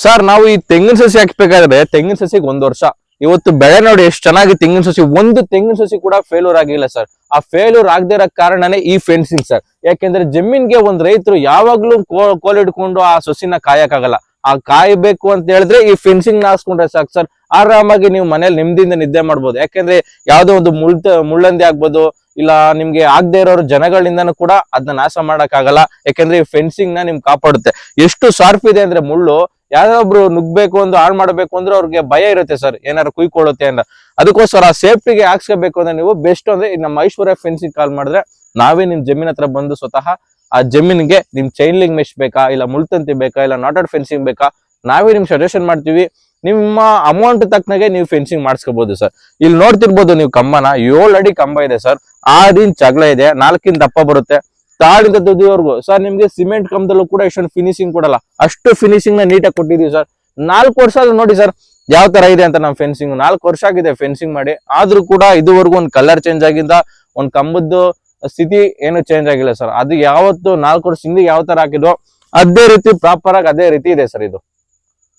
Sir ನಾವು ಈ ತೆಂಗಿನ ಸಸಿ ಹಾಕ್ಬೇಕಾದ್ರೆ ತೆಂಗಿನ ಸಸಿಗೆ 1 ವರ್ಷ ಇವತ್ತು ಬೆಳೆ ನೋಡಿ ಎಷ್ಟು ಚೆನ್ನಾಗಿ ತೆಂಗಿನ ಸಸಿ ಒಂದು ತೆಂಗಿನ ಸಸಿ ಕೂಡ ಫೇಲ್ಯೂರ್ ಆಗಿಲ್ಲ ಸರ್. ಆ ಫೇಲ್ಯೂರ್ ಆಗದೆ ಇರೋ ಕಾರಣನೇ ಈ ಫೆನ್ಸಿಂಗ್ ಸರ್. ಯಾಕೆಂದ್ರೆ ಜಮೀನ್ಗೆ ಒಂದ್ ರೈತರು ಯಾವಾಗ್ಲೂ ಕೋಲ್ ಹಿಡ್ಕೊಂಡು ಆ ಸಸಿನ ಕಾಯಕ್ಕಾಗಲ್ಲ. ಆ ಕಾಯ್ಬೇಕು ಅಂತ ಹೇಳಿದ್ರೆ ಈ ಫೆನ್ಸಿಂಗ್ ನ ಹಾಸ್ಕೊಂಡ್ರೆ ಸಾಕು ಸರ್. ಆರಾಮಾಗಿ ನೀವು ಮನೇಲಿ ನೆಮ್ಮದಿಯಿಂದ ನಿದ್ದೆ ಮಾಡ್ಬೋದು. ಯಾಕೆಂದ್ರೆ ಯಾವ್ದೋ ಒಂದು ಮುಳ್ಳಂದಿ ಆಗ್ಬೋದು, ಇಲ್ಲ ನಿಮ್ಗೆ ಆಗದೆ ಇರೋರು ಜನಗಳಿಂದನೂ ಕೂಡ ಅದನ್ನ ನಾಶ ಮಾಡಕ್ ಆಗಲ್ಲ. ಯಾಕೆಂದ್ರೆ ಈ ಫೆನ್ಸಿಂಗ್ ನ ನಿಮ್ಗೆ ಕಾಪಾಡುತ್ತೆ. ಎಷ್ಟು ಶಾರ್ಪ್ ಇದೆ ಅಂದ್ರೆ ಮುಳ್ಳು, ಯಾರೊಬ್ರು ನುಗ್ಬೇಕು ಒಂದು ಹಾಳು ಮಾಡ್ಬೇಕು ಅಂದ್ರೆ ಅವ್ರಿಗೆ ಭಯ ಇರುತ್ತೆ ಸರ್, ಏನಾರು ಕುಯ್ಕೊಳ್ಳುತ್ತೆ ಅಂತ. ಅದಕ್ಕೋಸ್ಕರ ಆ ಸೇಫ್ಟಿಗೆ ಹಾಕ್ಸ್ಕೋಬೇಕು ಅಂದ್ರೆ ನೀವು ಬೆಸ್ಟ್ ಅಂದ್ರೆ ನಮ್ಮ ಐಶ್ವರ್ಯ ಫೆನ್ಸಿಂಗ್ ಕಾಲ್ ಮಾಡಿದ್ರೆ ನಾವೇ ನಿಮ್ ಜಮೀನ್ ಹತ್ರ ಬಂದು ಸ್ವತಃ ಆ ಜಮೀನ್ಗೆ ನಿಮ್ ಚೈನ್ ಲಿಂಕ್ ಮೆಶ್ ಬೇಕಾ, ಇಲ್ಲ ಮುಳ್ತಂತಿ ಬೇಕಾ, ಇಲ್ಲ ನಾಟೆಡ್ ಫೆನ್ಸಿಂಗ್ ಬೇಕಾ, ನಾವೇ ನಿಮ್ ಸಜೆಷನ್ ಮಾಡ್ತೀವಿ. ನಿಮ್ಮ ಅಮೌಂಟ್ ತಕ್ಕನಾಗೆ ನೀವು ಫೆನ್ಸಿಂಗ್ ಮಾಡಿಸ್ಕೋಬಹುದು ಸರ್. ಇಲ್ಲಿ ನೋಡ್ತಿರ್ಬೋದು ನೀವು ಕಂಬನ, 7 ಅಡಿ ಕಂಬ ಇದೆ ಸರ್, 6 ಇಂಚ್ ಅಗಲ ಇದೆ, 4 ಇಂಚ್ ದಪ್ಪ ಬರುತ್ತೆ, ತಾಳಿಂದ ತುದಿವರೆಗೂ. ಸರ್ ನಿಮ್ಗೆ ಸಿಮೆಂಟ್ ಕಂಬದಲ್ಲೂ ಕೂಡ ಇಷ್ಟೊಂದು ಫಿನಿಶಿಂಗ್ ಕೊಡಲ್ಲ, ಅಷ್ಟು ಫಿನಿಶಿಂಗ್ ನ ನೀಟಾಗಿ ಕೊಟ್ಟಿದೀವಿ ಸರ್. 4 ವರ್ಷ ನೋಡಿ ಸರ್ ಯಾವ ತರ ಇದೆ ಅಂತ ನಮ್ಮ ಫೆನ್ಸಿಂಗ್. 4 ವರ್ಷ ಆಗಿದೆ ಫೆನ್ಸಿಂಗ್ ಮಾಡಿ, ಆದ್ರೂ ಕೂಡ ಇದುವರೆಗೂ ಒಂದು ಕಲರ್ ಚೇಂಜ್ ಆಗಿಂದ ಒಂದ್ ಕಂಬದ್ದು ಸ್ಥಿತಿ ಏನು ಚೇಂಜ್ ಆಗಿಲ್ಲ ಸರ್. ಅದು ಯಾವತ್ತು 4 ವರ್ಷ ಹಿಂದೆ ಯಾವ ತರ ಹಾಕಿದ್ವು ಅದೇ ರೀತಿ ಪ್ರಾಪರ್ ಆಗಿ ಅದೇ ರೀತಿ ಇದೆ ಸರ್ ಇದು.